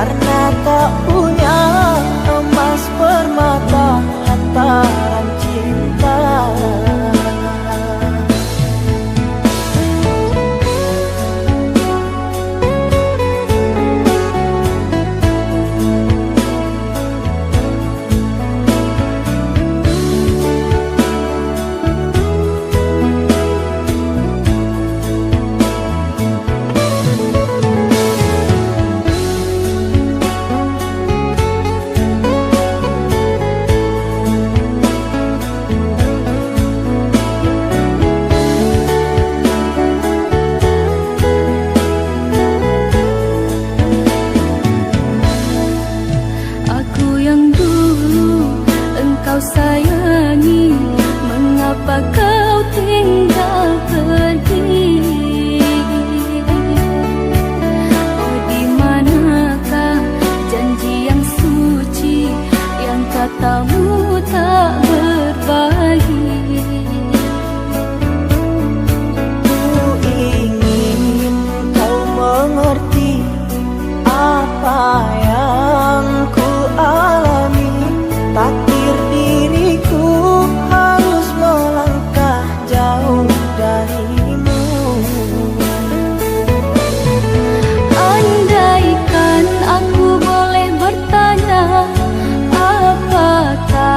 karena tak punya emas permata lantaran cinta. Kau sayangi, mengapa kau tinggal pergi? Oh, di manakah janji yang suci yang katamu tak berbagi? Ku ingin kau mengerti apa yang ku alami. Takdir diriku harus melangkah jauh darimu. Andaikan aku boleh bertanya, apakah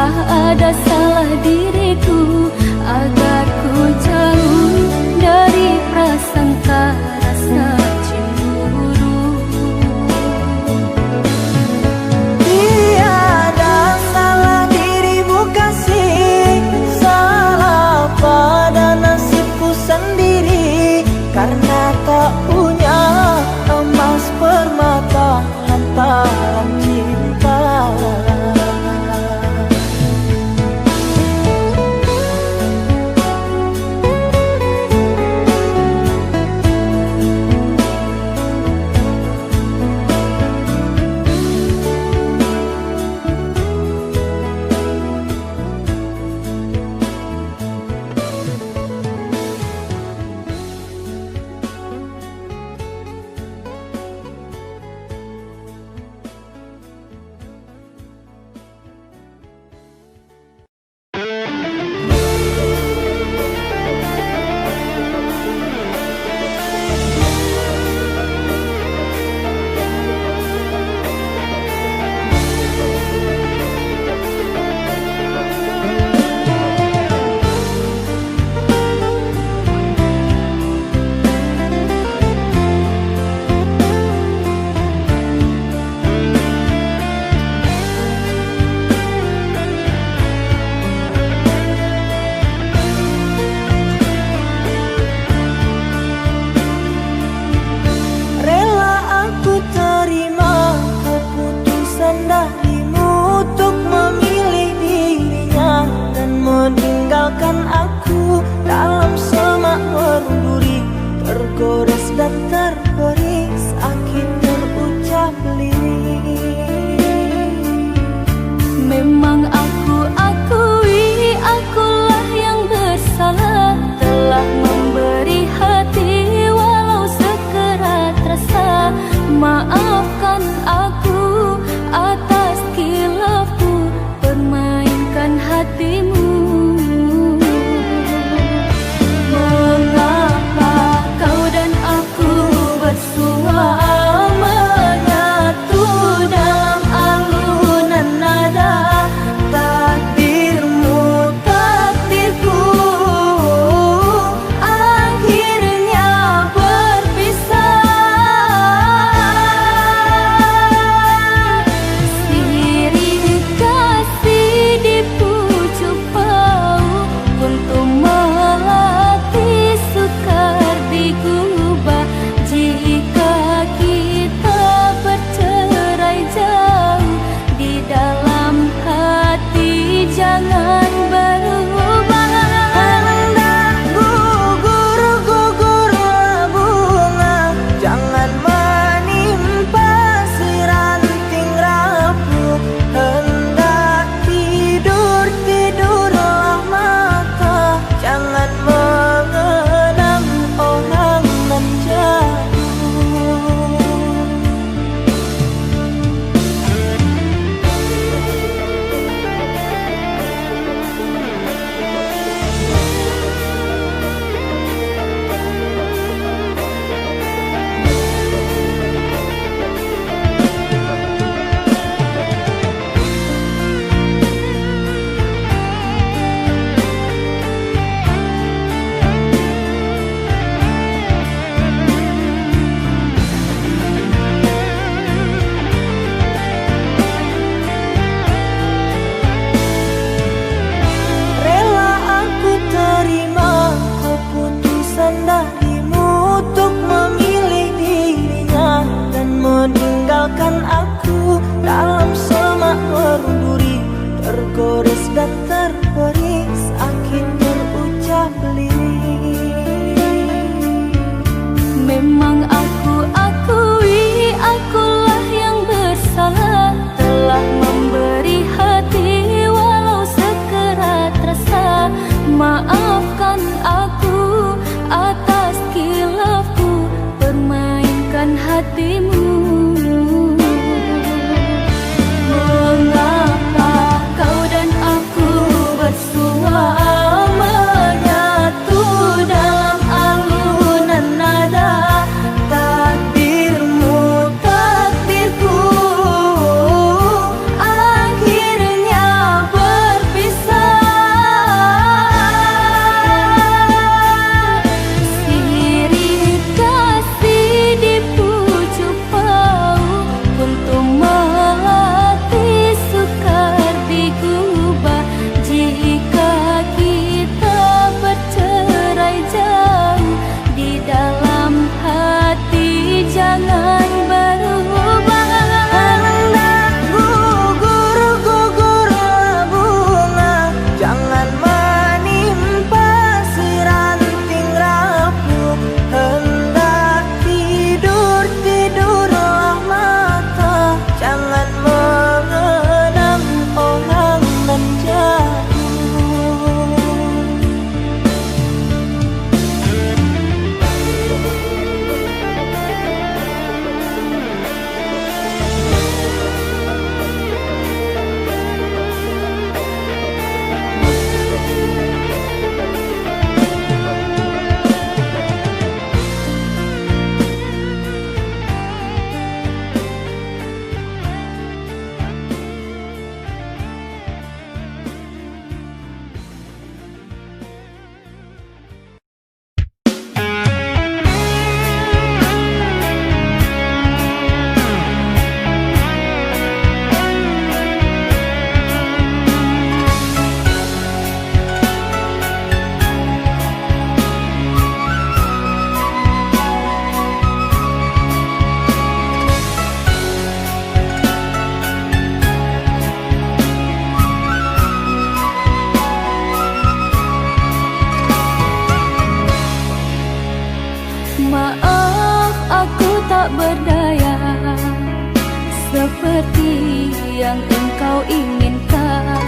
yang engkau inginkan,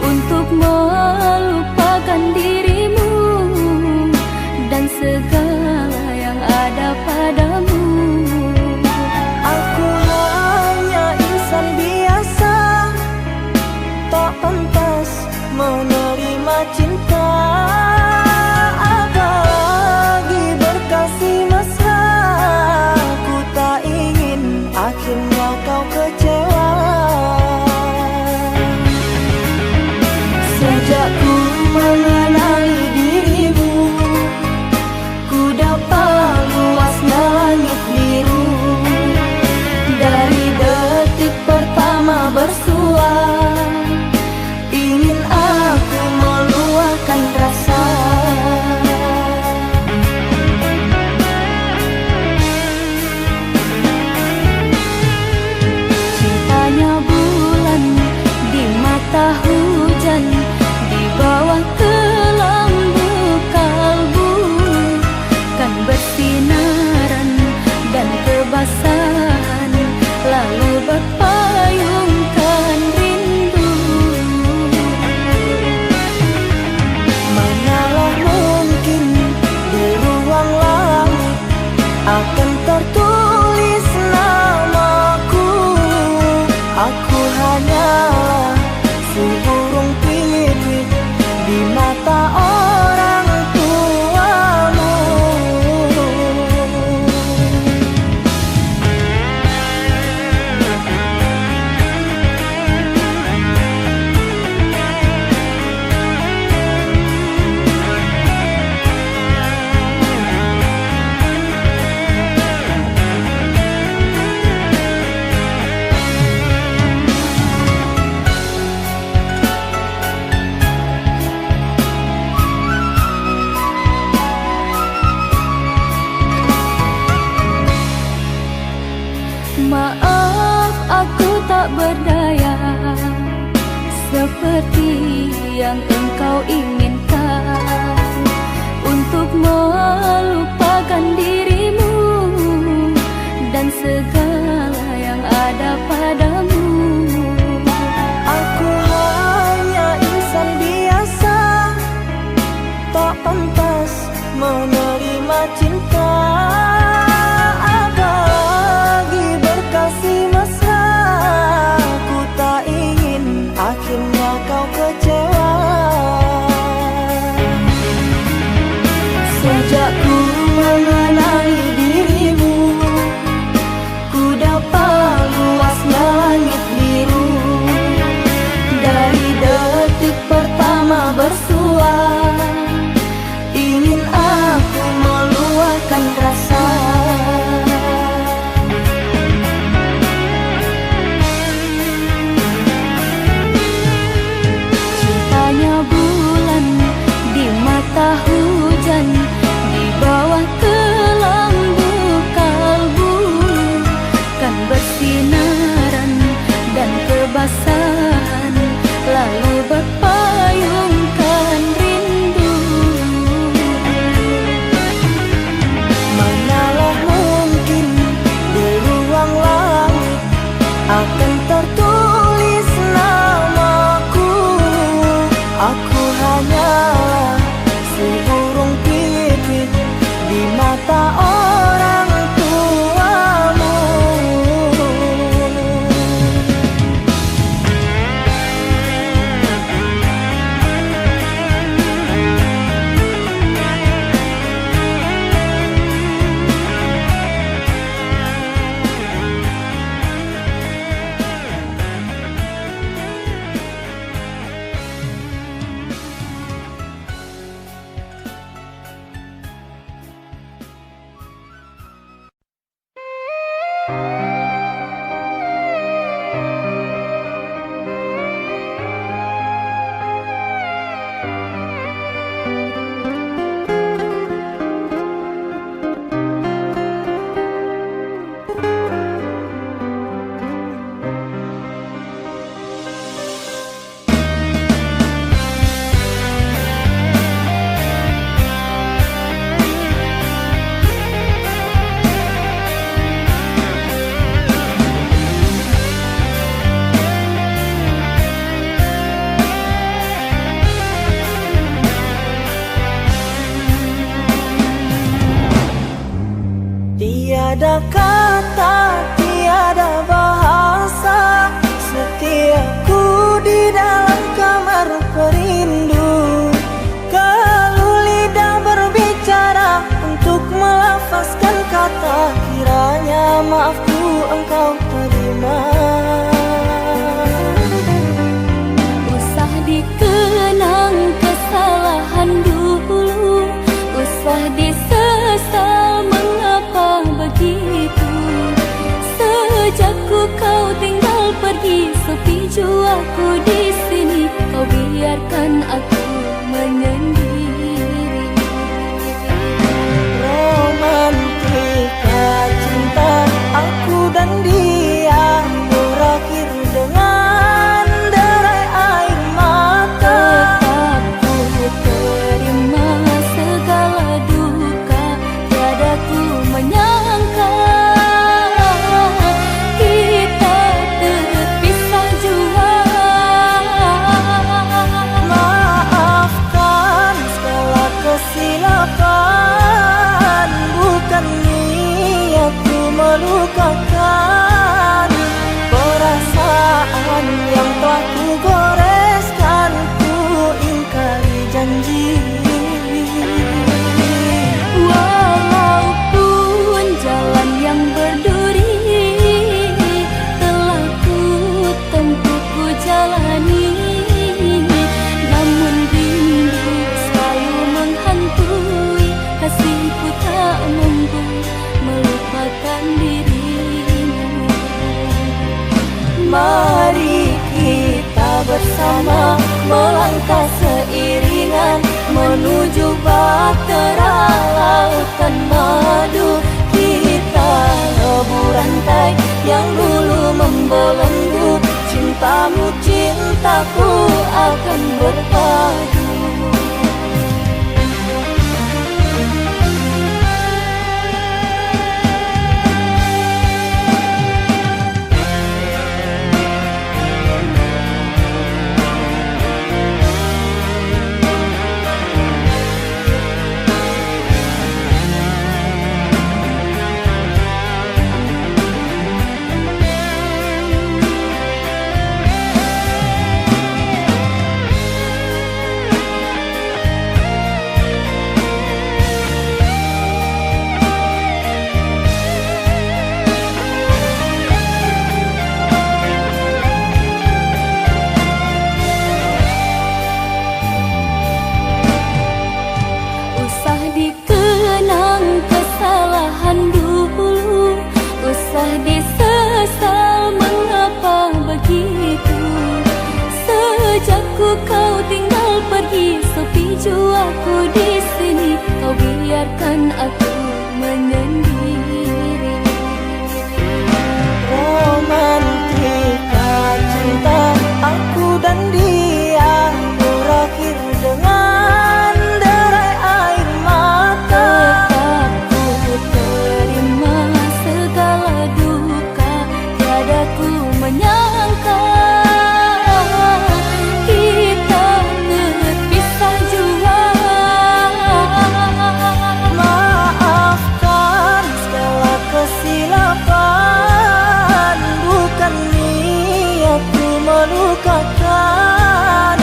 untuk melupakan dirimu dan segala yang ada padamu. Aku hanya insan biasa, tak pantas menerima cinta, apalagi berkasih mesra. Ku tak ingin akhirnya kau kecewa. Sejak ku mengenali dirimu, ku dapat luasnya langit biru. Dari detik pertama bersua, ingin aku meluahkan rasa. Cintanya bulan di mata hujan, di bawah kelambu kalbu, kan bersinaran dan kebasahan, lalu berpayungkan rindu. Manalah mungkin di ruang langit akan tertulis namaku. Aku hanyalah seburung pipit di mata orang tuamu. Maaf, aku tak berdaya seperti yang engkau inginkan, untuk melupakan dirimu dan segala yang ada padamu. Aku hanya insan biasa, tak pantas menerima cinta, apalagi berkasih mesra. Ku tak ingin akhirnya kau kecewa. Sejak ku mengenali dirimu, ku dapat luasnya langit biru. Dari detik pertama bersua, ingin aku meluahkan rasa. Cintanya bulan di mata hujan, di bawah kelambu kalbu, kan bersinaran dan kebasahan, lalu berpayungkan rindu. Manalah mungkin di ruang langit akan tertulis namaku. Aku hanyalah seburung pipit di mata orang tuamu. pergi sepi jua aku di sini, kau biarkan aku menyendiri. Romantika cinta aku dan dia berakhir dengan derai air mata. Tetap ku terima segala duka, tiada ku menyangka kita terpisah jua. Maafkan segala kesilapan, bukan niatku melukakan. Perasaan yang telah ku goreskan, ku ingkari janji. Walaupun jalan yang berduri telah ku tempuh ku jalani, namun rindu selalu menghantui, kasihku tak mampu melupakan dirimu. Mari kita bersama melangkah seiringan menuju bahtera lautan madu. Kita lebur rantai yang dulu membelenggu, cintamu cintaku akan berpadu. Usah dikenang kesalahan dulu, usah disesal mengapa begitu. Sejak kau tinggal pergi sepi jua aku di sini, kau biarkan aku menyendiri. Romantika cinta aku dan dia berakhir dengan derai air mata. Tetap ku terima segala duka, tiada ku menyangka kita terpisah jua. Maafkan segala kesilapan, bukan niatku melukakan.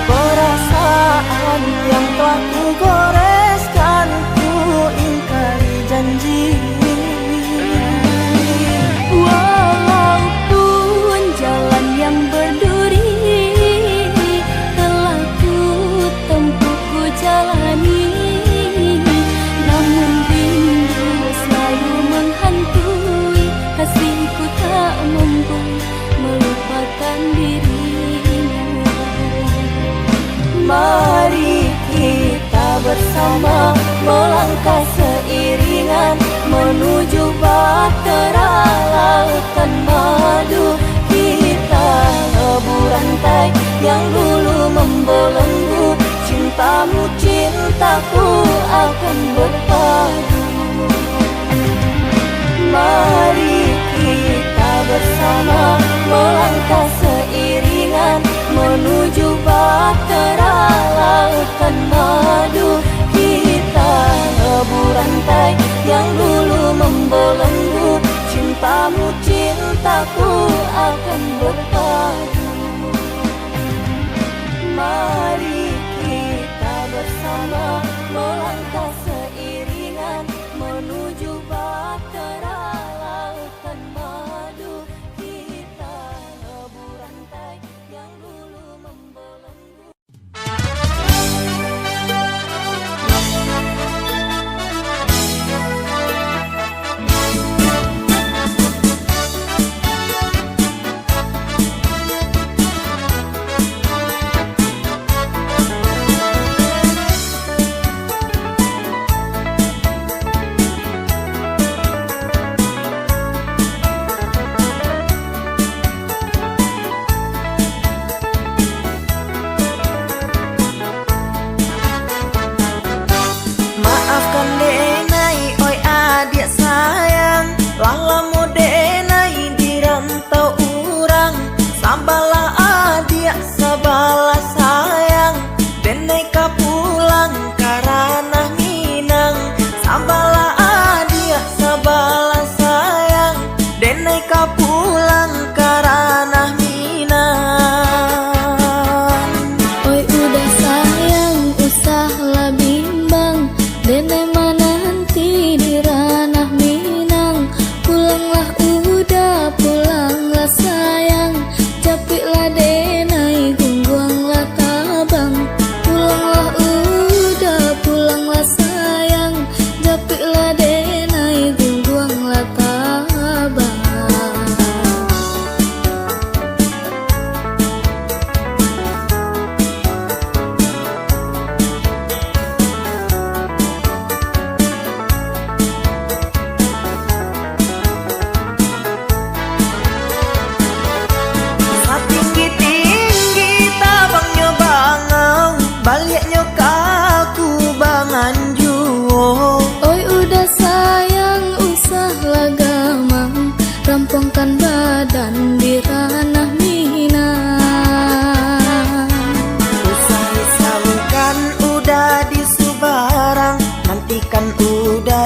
Perasaan yang telah ku goreskan, ku ingkari janji. Walaupun jalan yang berduri telah ku tempuh ku jalani, namun rindu selalu menghantui, kasihku tak mampu melupakan dirimu. Mari kita bersama melangkah seiringan menuju bahtera lautan madu. Kita lebur rantai yang dulu membelenggu, cintamu cintaku akan berpadu. Mari kita bersama melangkah seiringan menuju bahtera lautan madu. Kita lebur rantai yang dulu membelenggu, cintamu cintaku akan berpadu. Mari kita bersama melangkah seiringan menuju bahtera lautan madu. Kita lebur rantai yang dulu membelenggu.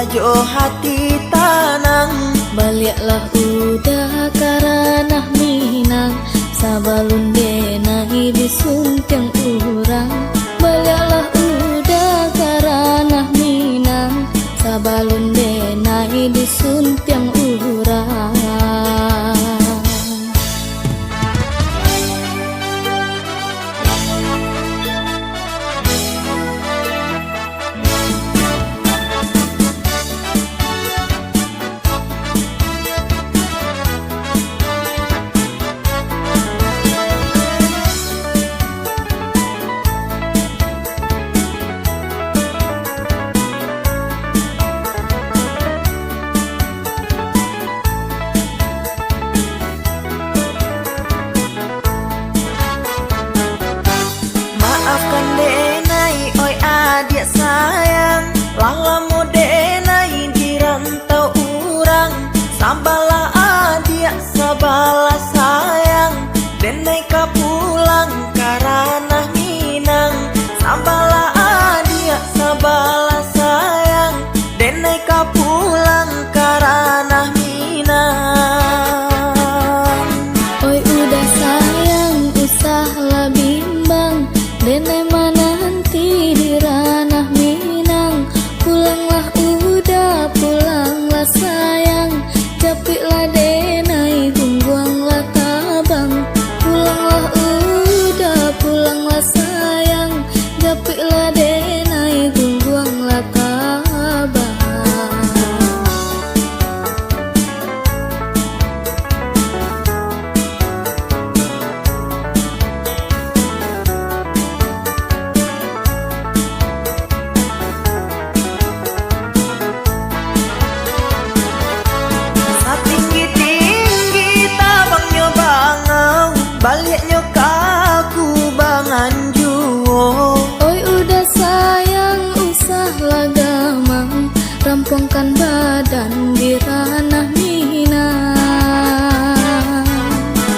jo hati tanang. Baliaklah udah karanah Minang, sabalun denai disuntiang urang. Baliaklah udah karanah Minang, sabalun denai disuntiang urang. Maafkan denai oi adik sayang, lalamu denai di rantau urang. Sabalah adik sabalah sayang, denai ka pulang karanah Minang. Sabalah adik sabalah sayang, denai ka pulang karanah Minang. Oi udah sayang, usahlah bimbang, denai nanti di ranah Minang. Pulanglah udah, pulanglah sayang, capiklah denai, tungguanglah tabang. Pulanglah udah, pulanglah sayang, capiklah denai, tungguanglah tabang. Tinggi-tinggi tabangnya bangau, baliknya kaku bangan juo. Oi udah sayang, usahlah gamang, rampungkan badan di ranah Minang.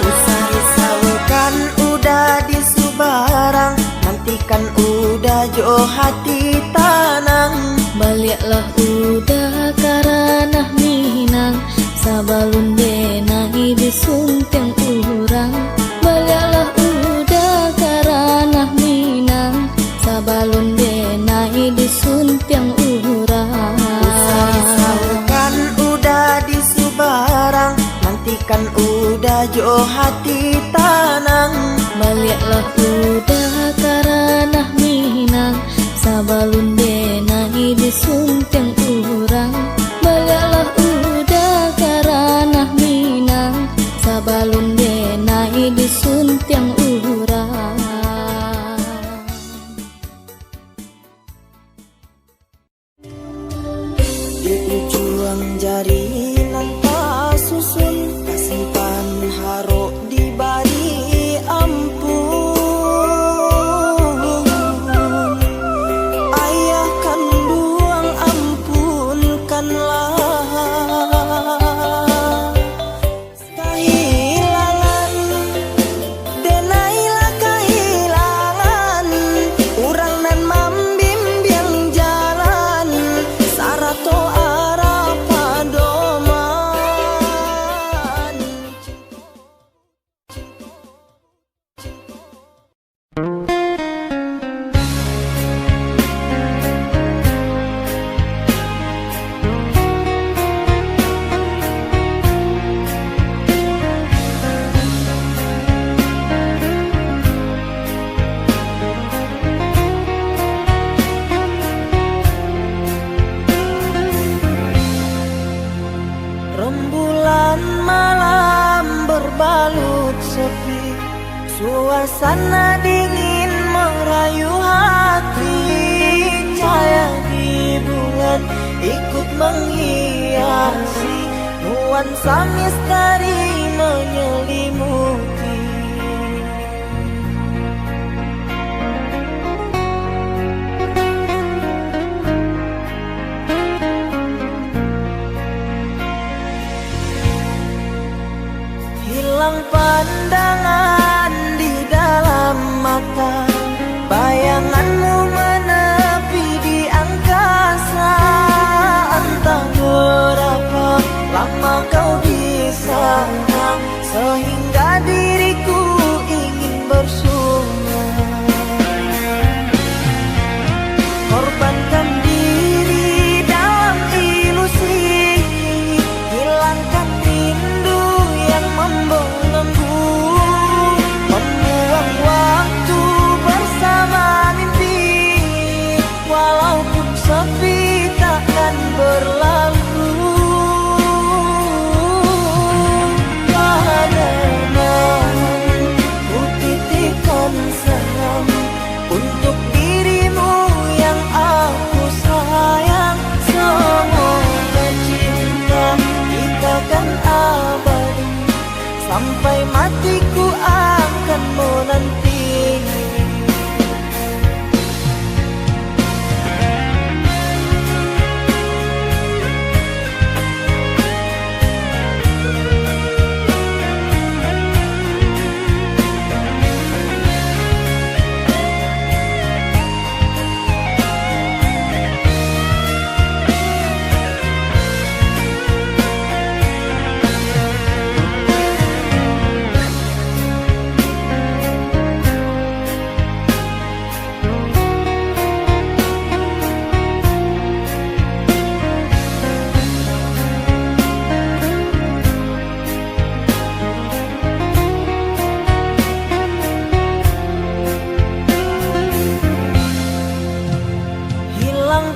Usah risaukan udah di Subarang, nantikan udah jo hati tanang. Baliaklah udah karanah Minang, sabalun denai disuntiang urang. Baliaklah udah karanah Minang, sabalun denai disuntiang urang. Usah risaukan udah di Subarang, nantikan udah jo hati tanang. Baliaklah udah karanah Minang, sabalun denai disuntiang urang. Baliaklah udah karanah Minang, sabalun denai disuntiang urang. Dia juang jari nanta susun, kasimpan harok di bari ampun. Ayah kandung ampunkanlah kehilangan, denailah kehilangan. Urang nan mambimbing jalan, sarato arah padoman. Rembulan malam berbalut sepi, suasana dingin merayu hati. Cahaya di bulan ikut menghiasi, nuansa misteri menyelimuti. Hilang pandangan di dalam mata, bayanganmu menepi di angkasa. matiku akan menanti.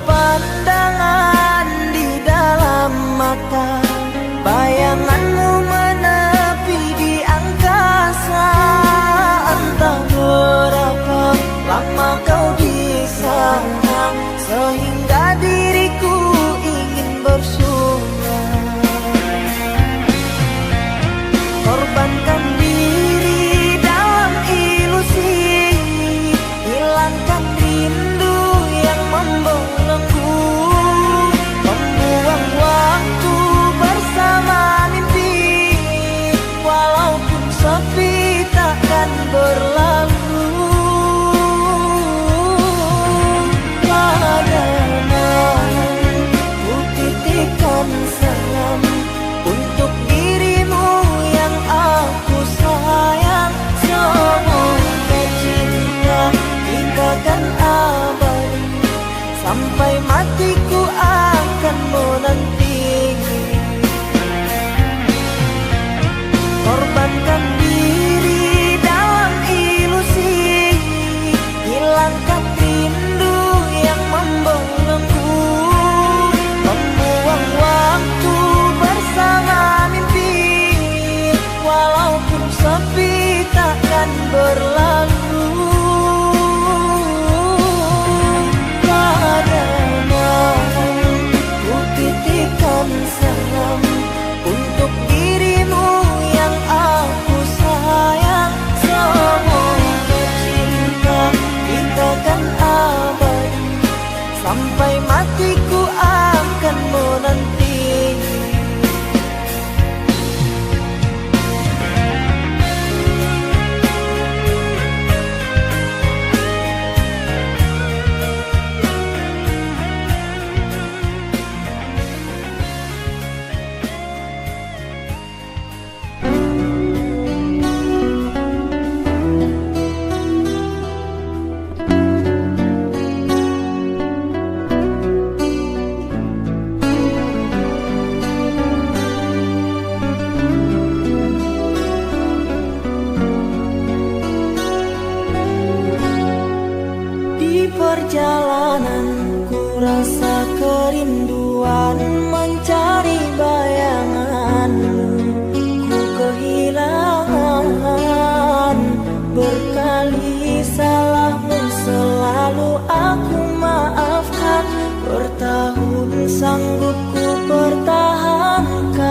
Pandangan di dalam mata, bayanganmu menepi di angkasa. Entah berapa lama kau di sana, sehingga diriku ingin bersuara. Korbankan diri dalam ilusi, hilangkan rindu yang membelenggu, membuang waktu bersama mimpi. Walaupun sepi takkan berlalu. Pada malam ku titipkan salam untuk dirimu yang aku sayang. Semoga cinta kita kan abadi, sampai matiku akan menanti. Korbankan diri dalam ilusi, hilangkan rindu yang membelenggu, membuang waktu bersama mimpi. Walaupun sepi takkan berlalu. Pada malam ku titipkan salam untuk dirimu yang aku sayang. Semoga cinta kita kan abadi, sampai matiku akan menanti. Perjalanan ku rasa kerinduan, mencari bayanganmu ku kehilangan. Berkali salahmu selalu aku maafkan, bertahun sanggup ku pertahankan.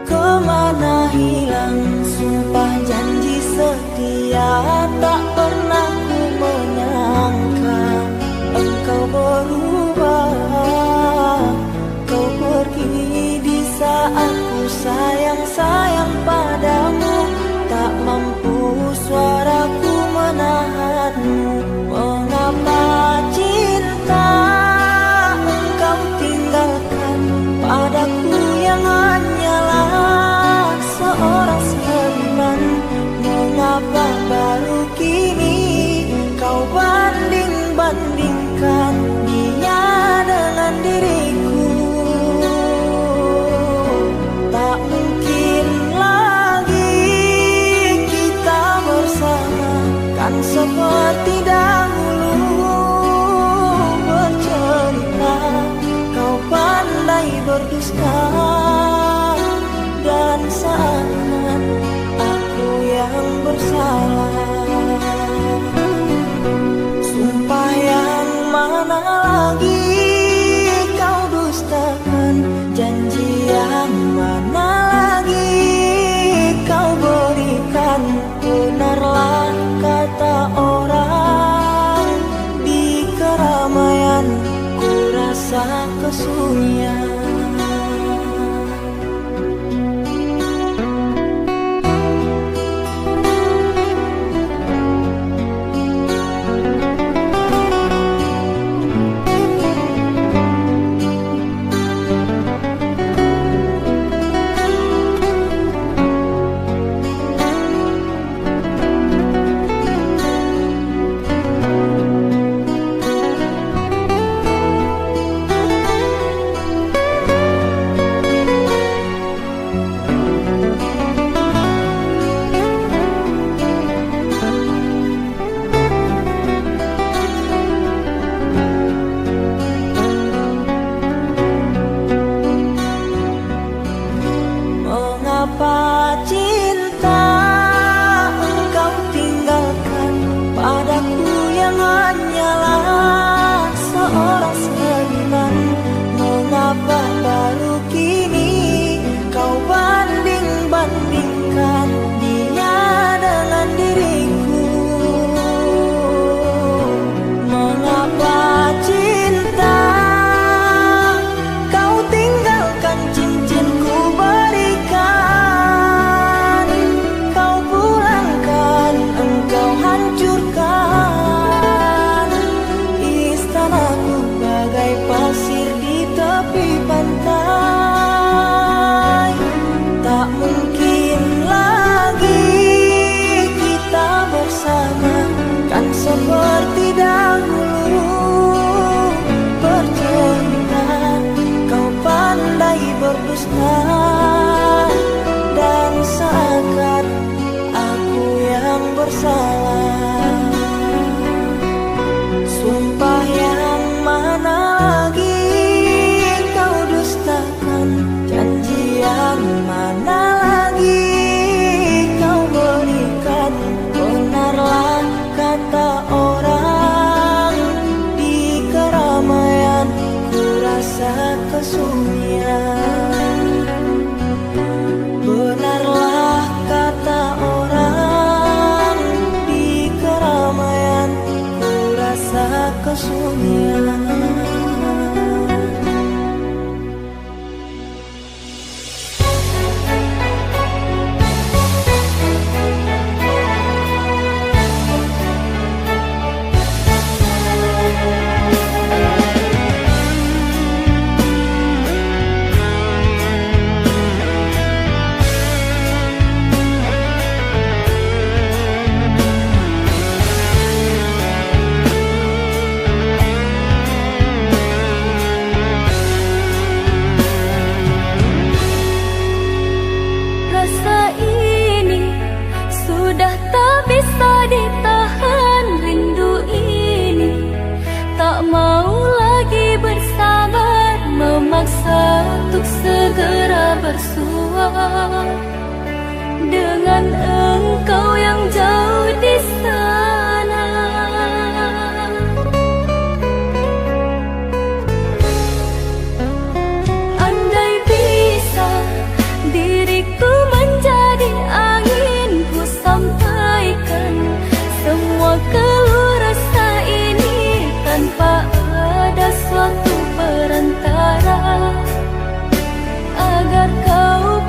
Kemana hilang sumpah janji setia, tak pernah ku menyangka engkau berubah. Kau pergi di saat ku sayang-sayang padamu, tak mampu suaraku menahanmu. Mengapa cinta engkau tinggalkan padaku yang hanyalah seorang seniman? Mengapa baru kini kau banding-bandingkan dia dengan diriku? Tak mungkin lagi kita bersama, kan seperti dahulu bercerita. Kau pandai berdusta dan seakan aku yang bersalah. Sumpah yang mana lagi kau dustakan, janji yang mana kesunyian. Mengapa cinta engkau tinggalkan padaku yang hanyalah seorang seniman? Mengapa baru kini kau banding-bandingkan dia dengan diriku? Mengapa cinta kau tinggalkan cincinku berikan? Kau pulangkan, engkau hancurkan istanaku bagai pasir di tepi pantai. Tak mungkin lagi kita bersama, kan seperti dahulu bercerita. Kau pandai berdusta dan seakan aku yang bersalah. Sumpah yang mana lagi kau dustakan? Janji yang mana lagi kau berikan? Benarlah kata orang, di keramaian ku rasa kesunyian. Benarlah kata orang, di keramaian ku rasa kesunyian. Rasa ini sudah tak bisa ditahan. Rindu ini tak mau lagi bersabar, memaksa untuk segera bersua dengan engkau yang jauh di sana. Andai bisa diriku menjadi angin, ku sampaikan semua keluh rasa ini tanpa ada suatu perantara, agar kau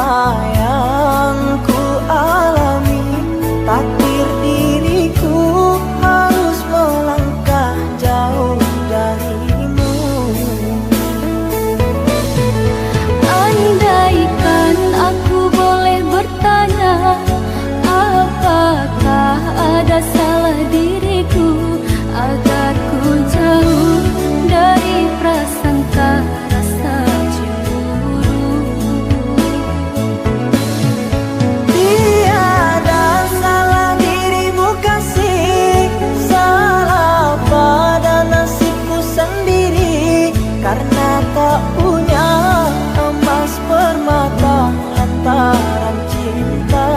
Apa yang ku alami, takdir diriku harus melangkah jauh darimu. Andaikan aku boleh bertanya, apakah ada salah diriku agar ku jauh dari prasangka rasa cemburu. Tiada salah dirimu kasih, salah pada nasibku sendiri, karena tak punya emas permata lantaran cinta.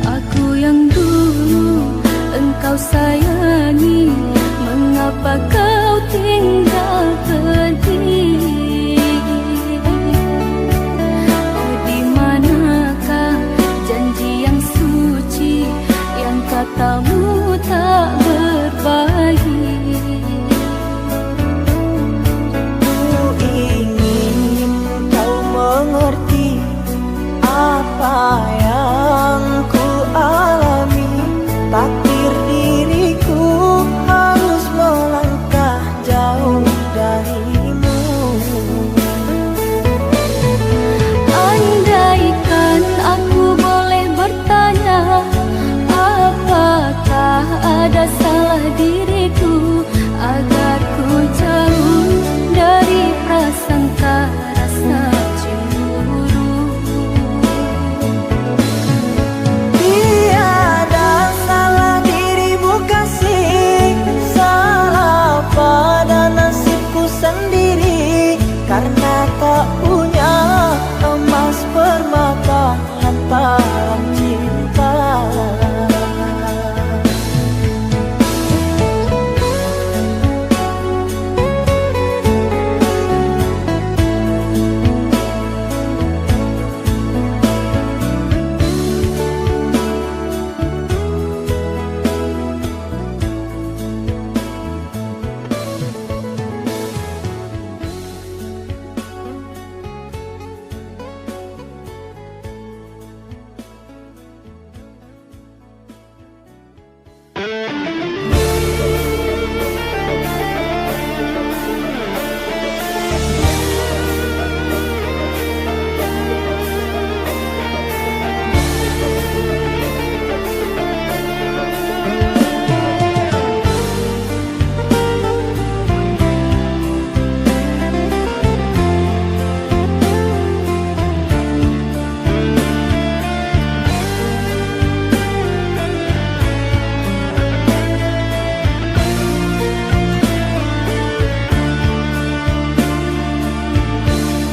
Aku yang dulu engkau sayangi, mengapa kau tinggal pergi? Oh, di manakah janji yang suci yang katamu tak berbagi? Ku ingin kau mengerti apa yang ku alami, takdir diriku harus melangkah jauh darimu. Andaikan aku boleh bertanya, apakah ada salah diriku agar ku jauh dari prasangka rasa cemburu. Tiada salah dirimu kasih, salah pada nasibku sendiri, karena tak punya emas permata lantaran cinta.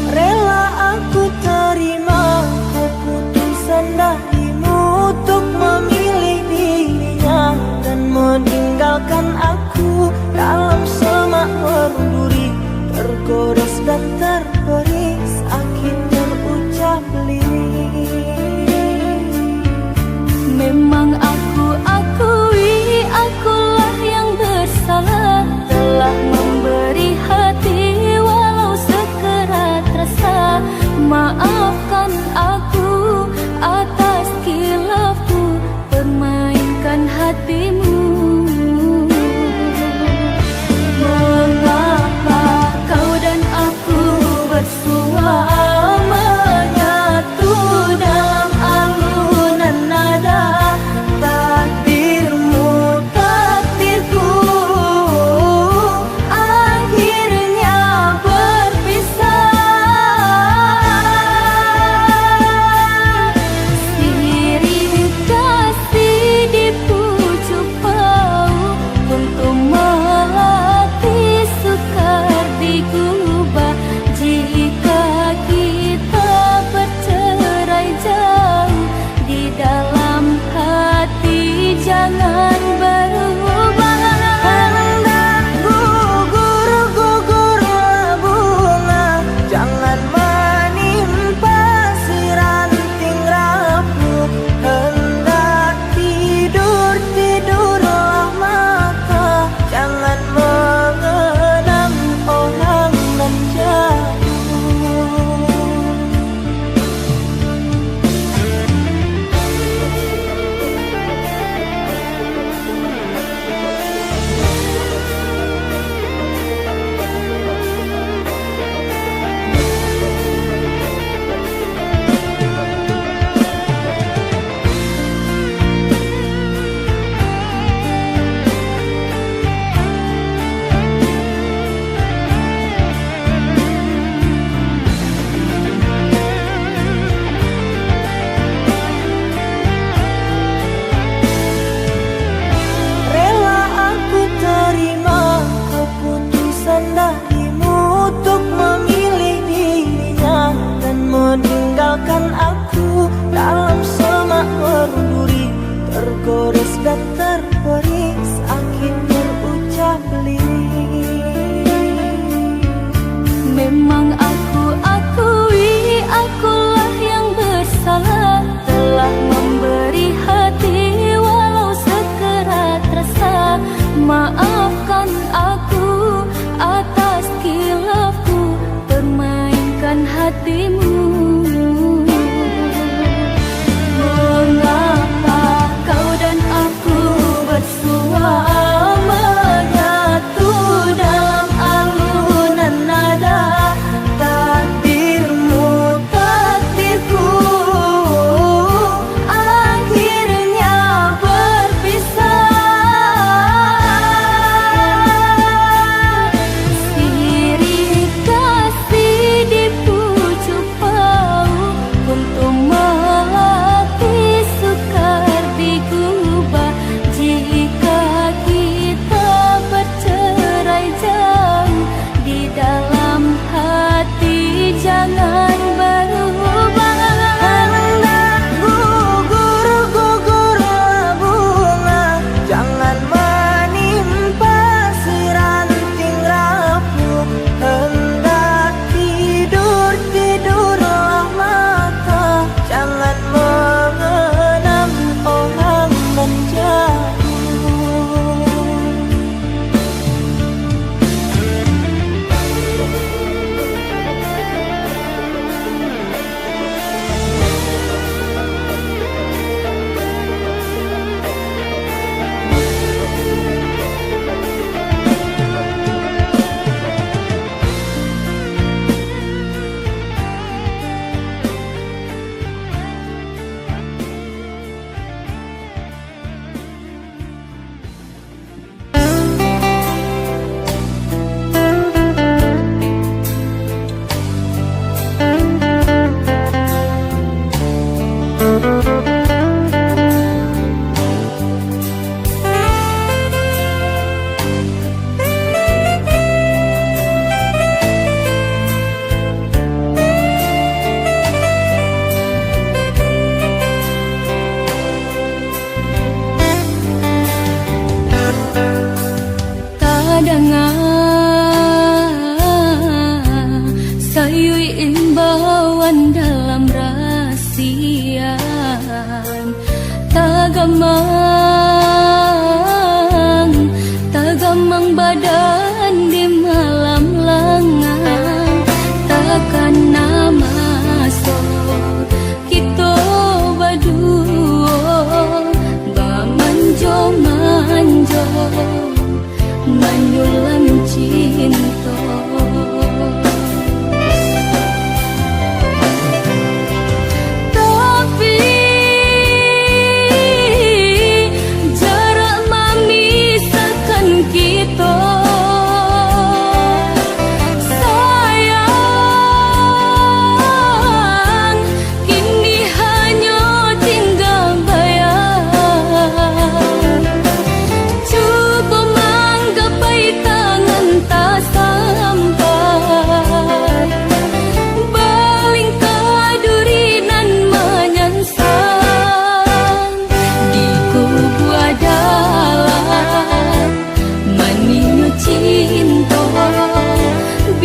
Rela aku terima keputusan darimu untuk memilih dirinya dan meninggalkan aku dalam semak berduri, tergores dan terberi sakit terucap lirik. Memang aku akui akulah yang bersalah, telah memberi hati walau sekerat rasa. Maafkan aku atas kilafku permainkan hatimu. Bagaikan aku dalam semak berduri, tergores dan terberi sakit berucap lirik. Memang aku akui akulah yang bersalah, telah memberi hati walau sekerat rasa. Maafkan aku atas kilafku permainkan hatimu. Mengapa kau dan aku bersua menyatu dalam alunan nada? Takdirmu takdirku akhirnya berpisah. Sirih kasih di pucuk pau untuk melatih sukar digubah. Jika kita bercerai jauh, di dalam hati jangan berubah. Hendak gugur-gugurlah bunga, jangan menimpa si ranting rapuh. Hendak tidur-tidurlah mata, jangan mengenang orang menjauh. Sayui imbauan dalam rahasian, tagamang badan di malam lengang. Takkan nama so kita berdua manjo menyulam cinta. Cinta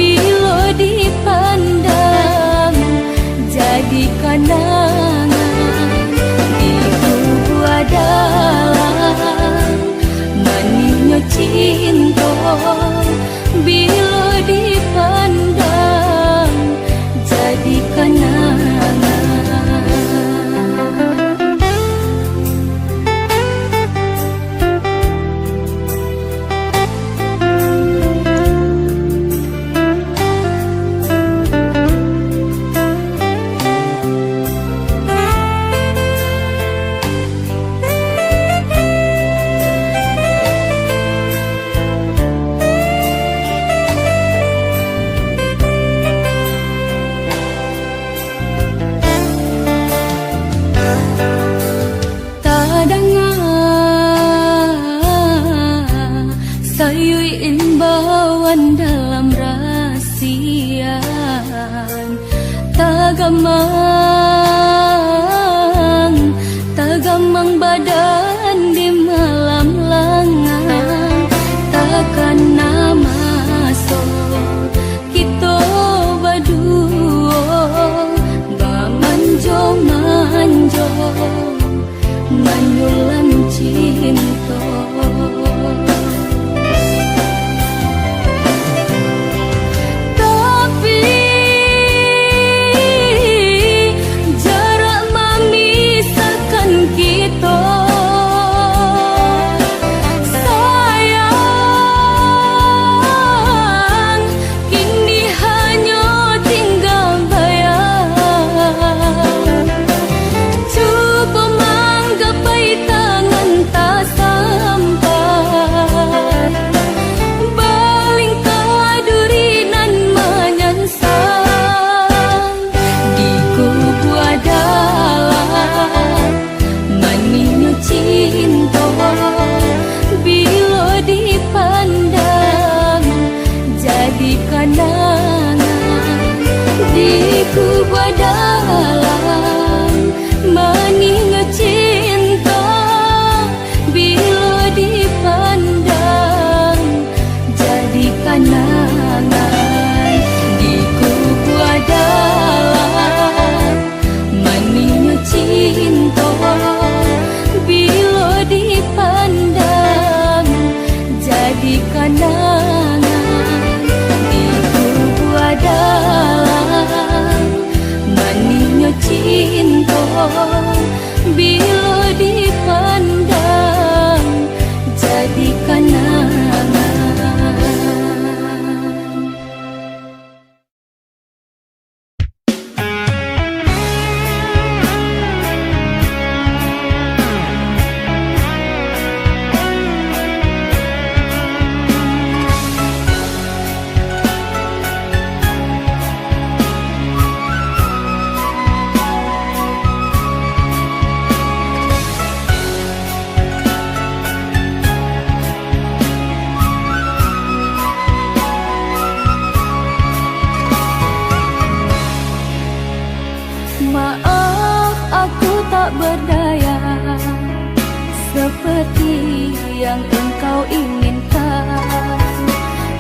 bila dipandang jadi kenangan. Dalam rahasian, tagamang bila dipandang jadi kenangan. Maaf aku tak berdaya seperti yang engkau inginkan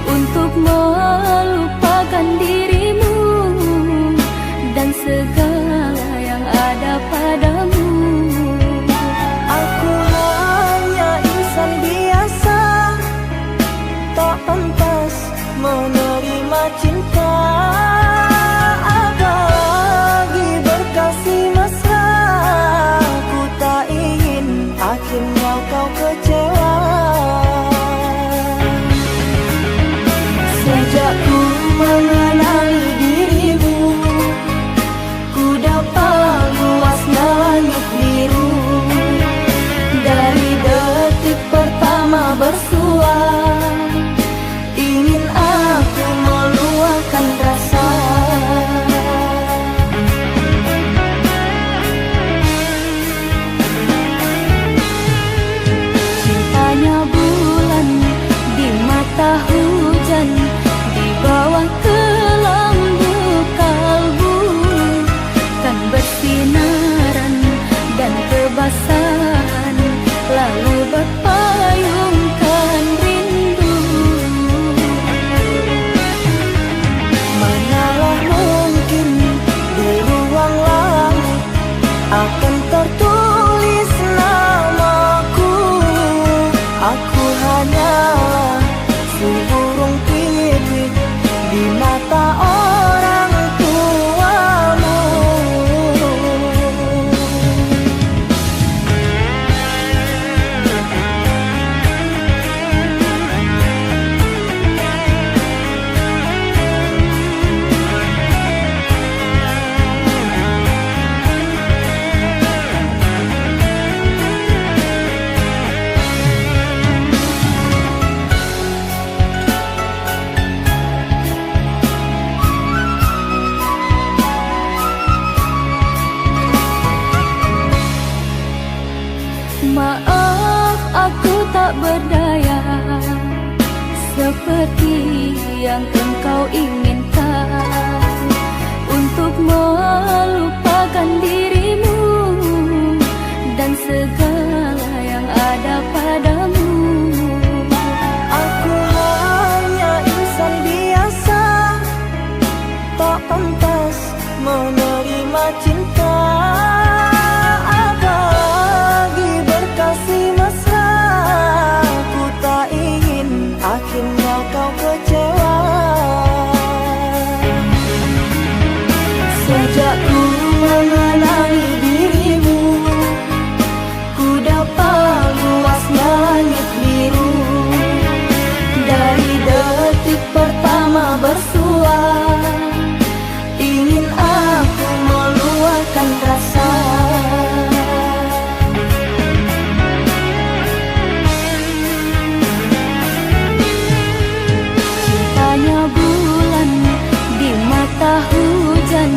untuk melupakan dirimu dan segala yang ada padamu. Aku hanya insan biasa, tak pantas menerima cinta. Akhirnya kau kecewa. Sejak ku mengenali dirimu, ku dapat luasnya langit biru. Dari detik pertama bersua, ingin aku meluahkan rasa. Hujan di bawah kelambu kalbu kan bersinaran dan kebasahan, lalu berpayungkan rindu. Manalah mungkin di ruang langit akan tertulis namaku. Aku hanyalah burung pipit di mata orang tuamu. Maaf aku tak berdaya seperti yang engkau inginkan untuk melupakan dirimu dan segala yang ada padamu. Aku hanya insan biasa, tak pantas menerima cinta. Akhirnya kau kecewa. Sejak ku mengenali dirimu, ku dapat luasnya langit biru. Dari detik pertama bersua, ingin aku meluahkan rasa. Hujan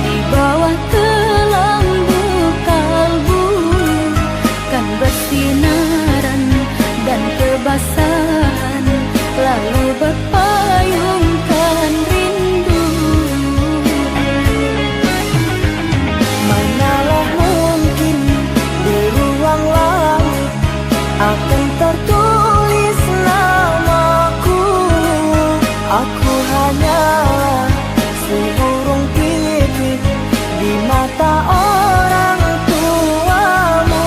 di bawah kelambu kalbu kan bersinaran dan kebasahan, lalu berpayungkan rindu. Manalah mungkin di ruang langit akan tertulis namaku. Aku hanyalah burung pipit di mata orang tuamu.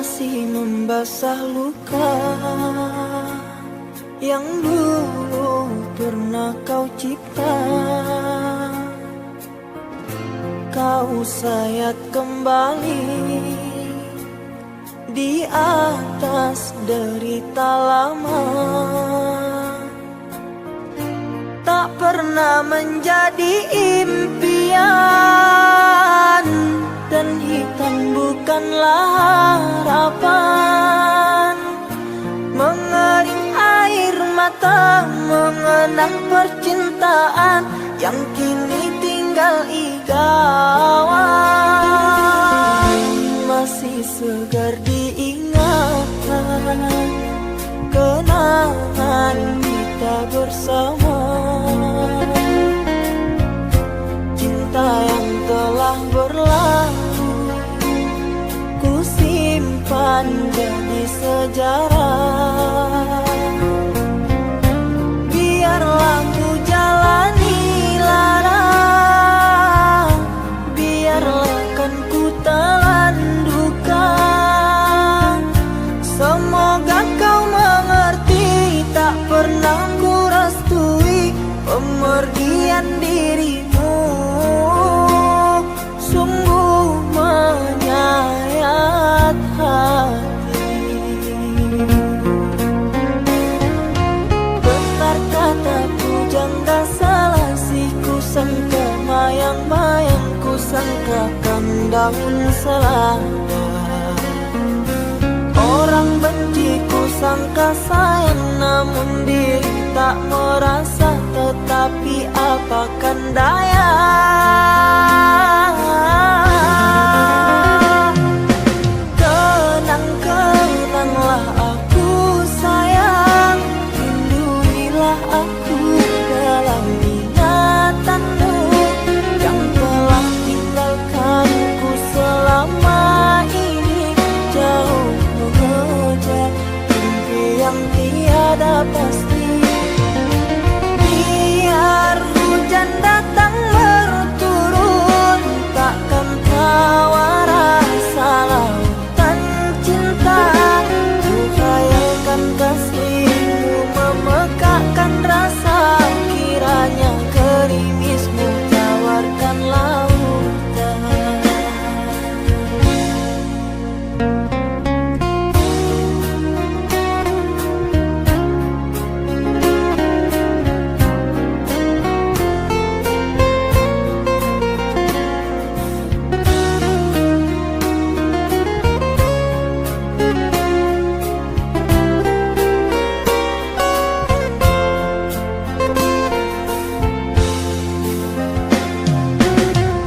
masih membasah luka yang dulu pernah kau cipta. Kau sayat kembali di atas derita lama. Tak pernah menjadi impian, dan hitam bukanlah harapan. Mengering air mata mengenang percintaan yang kini tinggal igawan. Masih segar diingatan kenangan kita bersama. Cinta yang telah berlalu ku simpan jadi sejarah. Biarlah ku jalani lara, biarlah kan ku telan duka. Semoga kau mengerti, tak pernah ku restui pemergian dirimu. Sungguh menyayat hati. Benar kataku jangka selasih, ku sangka mayang-mayang, ku sangkakan daun selada. Orang benci ku sangka sayang, namun diri tak merasa. Tetapi apakan daya. Kenang-kenanglah aku sayang, lindungilah aku dalam ingatanmu yang telah tinggalkanku selama ini. Jauh mengejar mimpi yang tiada pasti. Biar hujan datang berturun, takkan tawa rasa lautan cinta. Ku khayalkan kasihmu memekakkan rasa, kiranya gerimismu tawarkan lautan.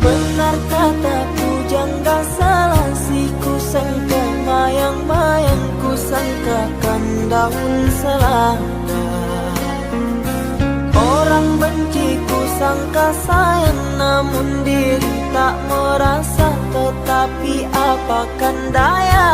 Benar kataku jangka selasih, ku sangka mayang-mayang, ku sangkakan daun selada. Orang benci ku sangka sayang, namun diri tak merasa. Tetapi apakan daya.